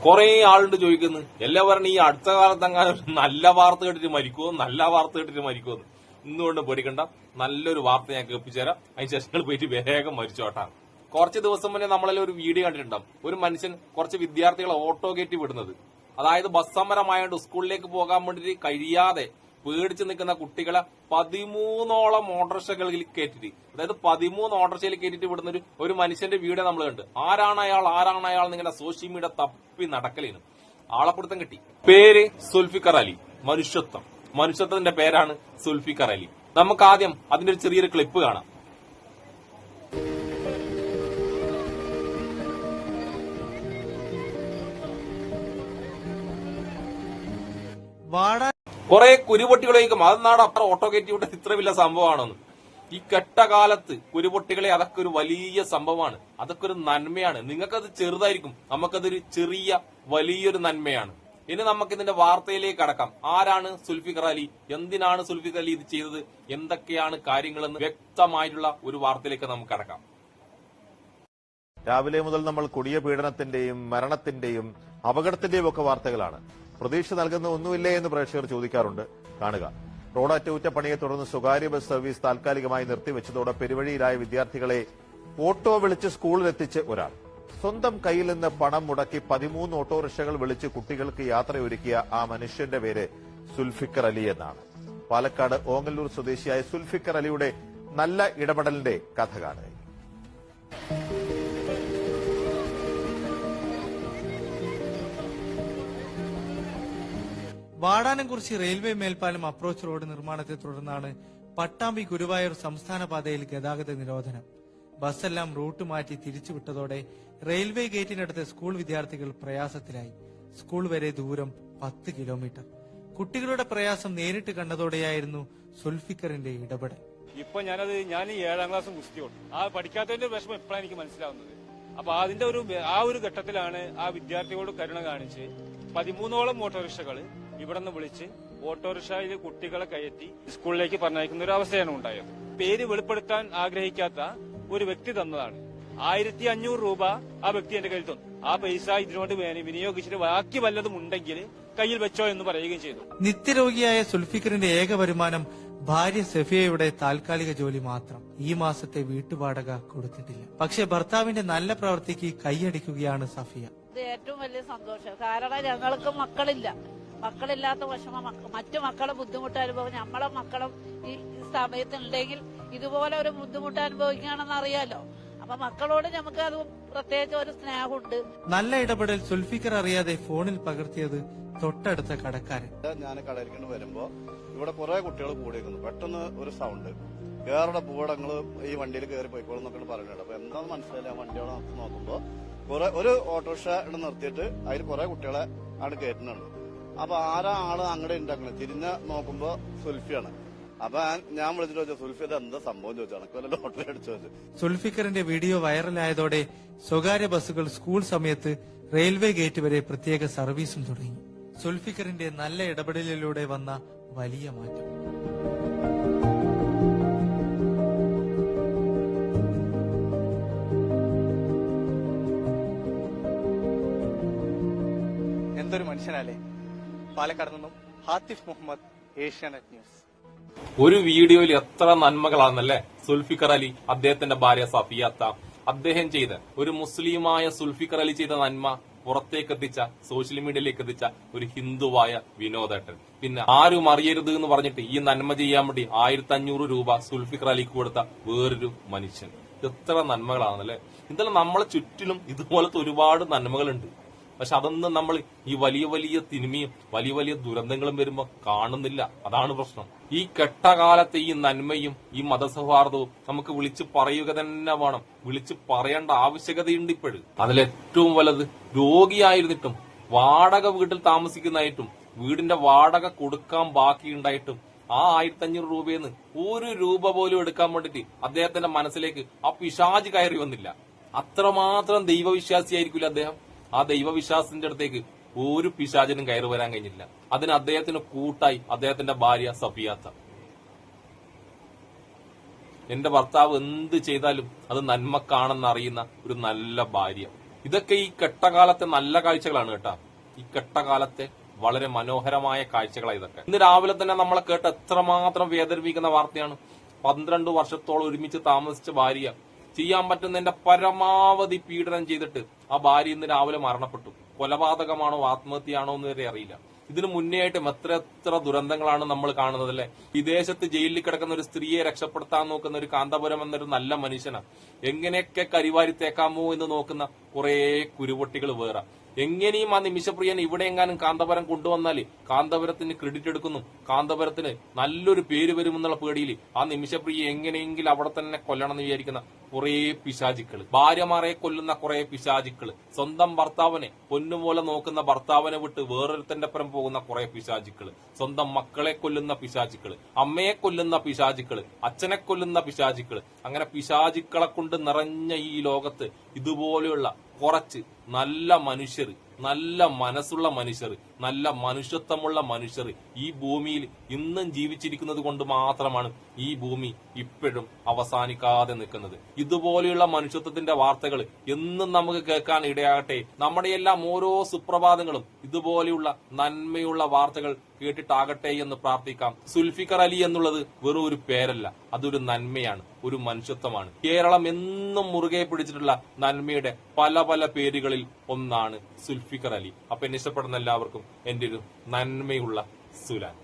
കുറെ ആളുണ്ട് ചോദിക്കുന്നു എല്ലാവരും ഈ അടുത്ത കാലത്ത് അങ്ങനെ നല്ല വാർത്ത കേട്ടിട്ട് മരിക്കുമോ, നല്ല വാർത്ത കേട്ടിട്ട് മരിക്കുമോ. ഇന്നുകൊണ്ട് പേടിക്കണ്ട, നല്ലൊരു വാർത്ത ഞാൻ കേൾപ്പിച്ചു തരാം. അതിന് ശേഷം പോയിട്ട് വേഗം മരിച്ചോട്ടാ. കുറച്ച് ദിവസം മുന്നേ നമ്മളെല്ലാം ഒരു വീഡിയോ കണ്ടിട്ടുണ്ടാവും. ഒരു മനുഷ്യൻ കുറച്ച് വിദ്യാർത്ഥികളെ ഓട്ടോ കയറ്റി വിടുന്നത്. അതായത് ബസ് സമരമായോണ്ട് സ്കൂളിലേക്ക് പോകാൻ വേണ്ടിട്ട് കഴിയാതെ പേടിച്ച് നിൽക്കുന്ന കുട്ടികളെ 13ഓളം ഓട്ടോറിക്ഷകളിൽ കയറ്റിട്ട്, അതായത് 13 ഓട്ടോറിക്ഷയിൽ കയറ്റിട്ട് വിടുന്ന ഒരു മനുഷ്യന്റെ വീഡിയോ നമ്മൾ കണ്ട്. ആരാണ് അയാൾ നിങ്ങളുടെ സോഷ്യൽ മീഡിയ തപ്പി നടക്കലേന്. ആളെപ്പിടുത്തം കിട്ടി. പേര് സുൽഫിക്കർ അലി. മനുഷ്യത്വത്തിന്റെ പേരാണ് സുൽഫിക്കർ അലി. നമുക്ക് ആദ്യം അതിന്റെ ഒരു ചെറിയൊരു ക്ലിപ്പ് കാണാം. കുറെ കുരുപൊട്ടികളേക്കും അതെന്നാണ് അപ്പുറം ഓട്ടോ കയറ്റി വിട്ട ഇത്ര വലിയ സംഭവമാണെന്ന്. ഈ കെട്ടകാലത്ത് കുരുപൊട്ടികളെ അതൊക്കെ ഒരു വലിയ സംഭവമാണ്, അതൊക്കെ ഒരു നന്മയാണ്. നിങ്ങൾക്കത് ചെറുതായിരിക്കും, നമുക്കതൊരു ചെറിയ വലിയൊരു നന്മയാണ്. ഇനി നമുക്ക് ഇതിന്റെ വാർത്തയിലേക്ക് കടക്കാം. ആരാണ് സുൽഫിക്കർ അലി, എന്തിനാണ് സുൽഫിക്കർ അലി ഇത് ചെയ്തത്, എന്തൊക്കെയാണ് കാര്യങ്ങളെന്ന് വ്യക്തമായിട്ടുള്ള ഒരു വാർത്തയിലേക്ക് നമുക്ക് കടക്കാം. രാവിലെ മുതൽ നമ്മൾ കൊടിയ പീഡനത്തിന്റെയും മരണത്തിന്റെയും അപകടത്തിന്റെയും ഒക്കെ വാർത്തകളാണ്. പ്രതീക്ഷ നൽകുന്ന ഒന്നുമില്ലേ എന്ന് പ്രേക്ഷകർ ചോദിക്കാറുണ്ട്. കാണുക. റോഡ് അറ്റകുറ്റപ്പണിയെ തുടർന്ന് സ്വകാര്യ ബസ് സർവീസ് താൽക്കാലികമായി നിർത്തിവെച്ചതോടെ പെരുവഴിയിലായ വിദ്യാർത്ഥികളെ ഓട്ടോ വിളിച്ച് സ്കൂളിലെത്തിച്ച് ഒരാൾ. സ്വന്തം കയ്യിൽ നിന്ന് പണം മുടക്കി 13 ഓട്ടോറിക്ഷകൾ വിളിച്ച് കുട്ടികൾക്ക് യാത്രയൊരുക്കിയ ആ മനുഷ്യന്റെ പേര് സുൽഫിക്കർ അലി എന്നാണ്. പാലക്കാട് ഓങ്ങല്ലൂർ സ്വദേശിയായ സുൽഫിക്കർ അലിയുടെ നല്ല ഇടപെടലിന്റെ കഥ കാണുക. വാടാനംകുറിച്ചി റെയിൽവേ മേൽപ്പാലം അപ്രോച്ച് റോഡ് നിർമ്മാണത്തെ തുടർന്നാണ് പട്ടാമ്പി ഗുരുവായൂർ സംസ്ഥാന പാതയിൽ ഗതാഗത നിരോധനം. ബസ്സെല്ലാം റൂട്ട് മാറ്റി തിരിച്ചുവിട്ടതോടെ റെയിൽവേ ഗേറ്റിനടുത്ത് സ്കൂൾ വിദ്യാർത്ഥികൾ പ്രയാസത്തിലായി. സ്കൂൾ വരെ ദൂരം 10 കിലോമീറ്റർ. കുട്ടികളുടെ പ്രയാസം നേരിട്ട് കണ്ടതോടെയായിരുന്നു സുൽഫിക്കറിന്റെ ഇടപെടൽ. ഇപ്പൊ ഞാൻ 7ാം ക്ലാസ് മുസ്തിയോട് ആ പഠിക്കാത്തതിന്റെ വിഷമം ഇപ്പോഴാണ് എനിക്ക് മനസ്സിലാവുന്നത്. അപ്പൊ അതിന്റെ ഒരു ഘട്ടത്തിലാണ് ആ വിദ്യാർത്ഥികളോട് കരുണ കാണിച്ച് 13ഓളം ഓട്ടോറിക്ഷകൾ ഇവിടെ നിന്ന് വിളിച്ച് ഓട്ടോറിക്ഷയിൽ കുട്ടികളെ കയറ്റി സ്കൂളിലേക്ക് പറഞ്ഞയക്കുന്ന ഒരു അവസ്ഥയാണ് ഉണ്ടായത്. പേര് വെളിപ്പെടുത്താൻ ആഗ്രഹിക്കാത്ത ഒരു വ്യക്തി തന്നതാണ്. 1500 രൂപ ആ വ്യക്തി എന്റെ കയ്യിൽ തന്നു. ആ പൈസ ഇതിനോട് വിനിയോഗിച്ചിട്ട് ബാക്കി വല്ലതും ഉണ്ടെങ്കിൽ കയ്യിൽ വെച്ചോ എന്ന് പറയുകയും ചെയ്തു. നിത്യരോഗിയായ സുൽഫിക്കറിന്റെ ഏക വരുമാനം ഭാര്യ സഫിയയുടെ താൽക്കാലിക ജോലി മാത്രം. ഈ മാസത്തെ വീട്ടുവാടക കൊടുത്തിട്ടില്ല. പക്ഷെ ഭർത്താവിന്റെ നല്ല പ്രവൃത്തിക്ക് കൈയടിക്കുകയാണ് സഫിയ. ഇത് ഏറ്റവും വലിയ സന്തോഷം. കാരണം ഞങ്ങൾക്ക് മക്കളില്ലാത്ത വിഷമം, മറ്റു മക്കളെ ബുദ്ധിമുട്ട് അനുഭവം നമ്മളെ മക്കളും ഈ സമയത്തുണ്ടെങ്കിൽ ഇതുപോലെ ഒരു ബുദ്ധിമുട്ട് അനുഭവിക്കുകയാണെന്ന് അറിയാലോ. അപ്പൊ മക്കളോട് നമുക്ക് അത് പ്രത്യേകിച്ച് ഒരു സ്നേഹമുണ്ട്. നല്ല ഇടപെടൽ സുൽഫിക്കർ അറിയാതെ ഫോണിൽ പകർത്തിയത് തൊട്ടടുത്ത കടക്കാരൻ. ഞാൻ കടയിരിക്കുന്നു വരുമ്പോ ഇവിടെ കുറെ കുട്ടികൾ കൂടിയിരിക്കുന്നു. പെട്ടെന്ന് ഒരു സൗണ്ട് വേറെ പൂവടങ്ങള് ഈ വണ്ടിയിൽ കയറി പോയിക്കോളും എന്നൊക്കെ പറയുന്നുണ്ട്. അപ്പൊ എന്താന്ന് മനസ്സിലായില്ല. വണ്ടിയോടെ നോക്കുമ്പോ ഒരു ഓട്ടോറിക്ഷ ഇവിടെ നിർത്തിയിട്ട് അതിൽ കുറെ കുട്ടികളെ ആണ് കയറ്റുന്നുണ്ട്. അപ്പൊ ആള് അങ്ങടെ ഉണ്ടാക്കുന്നത് തിരിഞ്ഞ് നോക്കുമ്പോ സുൽഫിയാണ്. അപ്പൊ ഞാൻ വിളിച്ചിട്ട് ചോദിച്ചു, സുൽഫി ഇത് എന്താ സംഭവം ചോദിച്ചാണ് ലോട്ടറി അടിച്ചു വെച്ചു. സുൽഫിക്കറിന്റെ വീഡിയോ വൈറലായതോടെ സ്വകാര്യ ബസ്സുകൾ സ്കൂൾ സമയത്ത് റെയിൽവേ ഗേറ്റ് വരെ പ്രത്യേക സർവീസും തുടങ്ങി. സുൽഫിക്കറിന്റെ നല്ല ഇടപെടലിലൂടെ വന്ന വലിയ മാറ്റം. എന്തൊരു മനുഷ്യനല്ലേ. പാലക്കാട് നിന്നും ഹാത്തിഫ് മുഹമ്മദ്, ഏഷ്യാനെറ്റ് ന്യൂസ്. ഒരു വീഡിയോയിൽ എത്ര നന്മകളാണെന്നല്ലേ സുൽഫിക്കർ അലി, അദ്ദേഹത്തിന്റെ ഭാര്യ സഫിയാത്ത, അദ്ദേഹം ചെയ്ത ഒരു മുസ്ലിമായ സുൽഫിക്കർ അലി ചെയ്ത നന്മ പുറത്തേക്ക് എത്തിച്ച, സോഷ്യൽ മീഡിയയിലേക്ക് എത്തിച്ച ഒരു ഹിന്ദുവായ വിനോദേട്ടൻ. പിന്നെ ആരും അറിയരുത് എന്ന് പറഞ്ഞിട്ട് ഈ നന്മ ചെയ്യാൻ വേണ്ടി 1500 രൂപ സുൽഫിക്കർ അലിക്ക് കൊടുത്ത വേറൊരു മനുഷ്യൻ. എത്ര നന്മകളാണെന്നല്ലേ. ഇതെല്ലാം നമ്മളെ ചുറ്റിലും ഇതുപോലത്തെ ഒരുപാട് നന്മകളുണ്ട്. പക്ഷെ അതൊന്നും നമ്മൾ ഈ വലിയ വലിയ തിന്മയും വലിയ വലിയ ദുരന്തങ്ങളും വരുമ്പോ കാണുന്നില്ല. അതാണ് പ്രശ്നം. ഈ കെട്ടകാലത്തെ ഈ നന്മയും ഈ മതസൗഹാർദ്ദവും നമുക്ക് വിളിച്ചു പറയുക തന്നെ വേണം. വിളിച്ചു പറയേണ്ട ആവശ്യകതയുണ്ട് ഇപ്പോഴും. അതിലേറ്റവും വലുത് രോഗിയായിരുന്നിട്ടും വാടക വീട്ടിൽ താമസിക്കുന്നതായിട്ടും വീടിന്റെ വാടക കൊടുക്കാൻ ബാക്കിയുണ്ടായിട്ടും ആ 1500 രൂപയെന്ന് 1 രൂപ പോലും എടുക്കാൻ വേണ്ടിട്ട് അദ്ദേഹത്തിന്റെ മനസ്സിലേക്ക് ആ പിശാച് കയറി വന്നില്ല. അത്രമാത്രം ദൈവവിശ്വാസിയായിരിക്കില്ല അദ്ദേഹം. ആ ദൈവവിശ്വാസത്തിന്റെ അടുത്തേക്ക് ഒരു പിശാചിനും കയറി വരാൻ കഴിഞ്ഞില്ല. അതിന് അദ്ദേഹത്തിന് കൂട്ടായി അദ്ദേഹത്തിന്റെ ഭാര്യ സഫിയാത്ത. എന്റെ ഭർത്താവ് എന്ത് ചെയ്താലും അത് നന്മക്കാണെന്ന് അറിയുന്ന ഒരു നല്ല ഭാര്യ. ഇതൊക്കെ ഈ കെട്ടകാലത്തെ നല്ല കാഴ്ചകളാണ് കേട്ടാ. ഈ കെട്ടകാലത്തെ വളരെ മനോഹരമായ കാഴ്ചകളാണ് ഇതൊക്കെ. ഇന്ന് രാവിലെ തന്നെ നമ്മളെ കേട്ട് എത്രമാത്രം വേദനിപ്പിക്കുന്ന വാർത്തയാണ്. 12 വർഷത്തോളം ഒരുമിച്ച് താമസിച്ച ഭാര്യ ചെയ്യാൻ പറ്റുന്നതിന്റെ പരമാവധി പീഡനം ചെയ്തിട്ട് ആ ഭാര്യ ഇന്ന് രാവിലെ മരണപ്പെട്ടു. കൊലപാതകമാണോ ആത്മഹത്യയാണോ എന്ന് വരെ അറിയില്ല. ഇതിനു മുന്നേ ആയിട്ടും എത്ര ദുരന്തങ്ങളാണ് നമ്മൾ കാണുന്നത് അല്ലെ. വിദേശത്ത് ജയിലിൽ കിടക്കുന്ന ഒരു സ്ത്രീയെ രക്ഷപ്പെടുത്താൻ നോക്കുന്ന ഒരു കാന്തപുരം എന്നൊരു നല്ല മനുഷ്യനാണ്. എങ്ങനെയൊക്കെ കരിവാരി തേക്കാമോ എന്ന് നോക്കുന്ന കുറെ കുരുപൊട്ടികൾ വേറെ. എങ്ങനെയും ആ നിമിഷപ്രിയൻ ഇവിടെ എങ്ങാനും കാന്തപുരം കൊണ്ടുവന്നാല് കാന്തപുരത്തിന് ക്രെഡിറ്റ് എടുക്കുന്നു, കാന്തപുരത്തിന് നല്ലൊരു പേര് വരുമെന്നുള്ള പേടിയിൽ ആ നിമിഷപ്രിയെ എങ്ങനെയെങ്കിലും അവിടെ തന്നെ കൊല്ലണം എന്ന് വിചാരിക്കുന്ന കുറെ പിശാചുക്കള്, ഭാര്യമാരെ കൊല്ലുന്ന കുറെ പിശാചുക്കള്, സ്വന്തം ഭർത്താവിനെ പൊന്നുപോലെ നോക്കുന്ന ഭർത്താവിനെ വിട്ട് വേറൊരുത്തന്റെ പരം പോകുന്ന കുറെ പിശാചുക്കള്, സ്വന്തം മക്കളെ കൊല്ലുന്ന പിശാചുക്കള്, അമ്മയെ കൊല്ലുന്ന പിശാചുക്കള്, അച്ഛനെ കൊല്ലുന്ന പിശാചുക്കള്. അങ്ങനെ പിശാചുക്കളെ കൊണ്ട് നിറഞ്ഞ ഈ ലോകത്ത് ഇതുപോലെയുള്ള കുറച്ച് നല്ല മനുഷ്യർ, നല്ല മനസ്സുള്ള മനുഷ്യർ, നല്ല മനുഷ്യത്വമുള്ള മനുഷ്യർ ഈ ഭൂമിയിൽ ഇന്നും ജീവിച്ചിരിക്കുന്നത് കൊണ്ട് മാത്രമാണ് ഈ ഭൂമി ഇപ്പോഴും അവസാനിക്കാതെ നിൽക്കുന്നത്. ഇതുപോലെയുള്ള മനുഷ്യത്വത്തിന്റെ വാർത്തകൾ എന്നും നമുക്ക് കേൾക്കാൻ ഇടയാകട്ടെ. നമ്മുടെ എല്ലാം ഓരോ സുപ്രഭാതങ്ങളും ഇതുപോലെയുള്ള നന്മയുള്ള വാർത്തകൾ കേട്ടിട്ടാകട്ടെ എന്ന് പ്രാർത്ഥിക്കാം. സുൽഫിക്കർ അലി എന്നുള്ളത് വെറും ഒരു പേരല്ല, അതൊരു നന്മയാണ്, ഒരു മനുഷ്യത്വമാണ്. കേരളം എന്നും മുറുകെ പിടിച്ചിട്ടുള്ള നന്മയുടെ പല പല പേരുകളിൽ ഒന്നാണ് സുൽഫിക്കർ അലി. അപ്പൊ എന്നെ ഇഷ്ടപ്പെടുന്ന എല്ലാവർക്കും എന്റെ ഒരു നന്മയുള്ള സുലാൻ.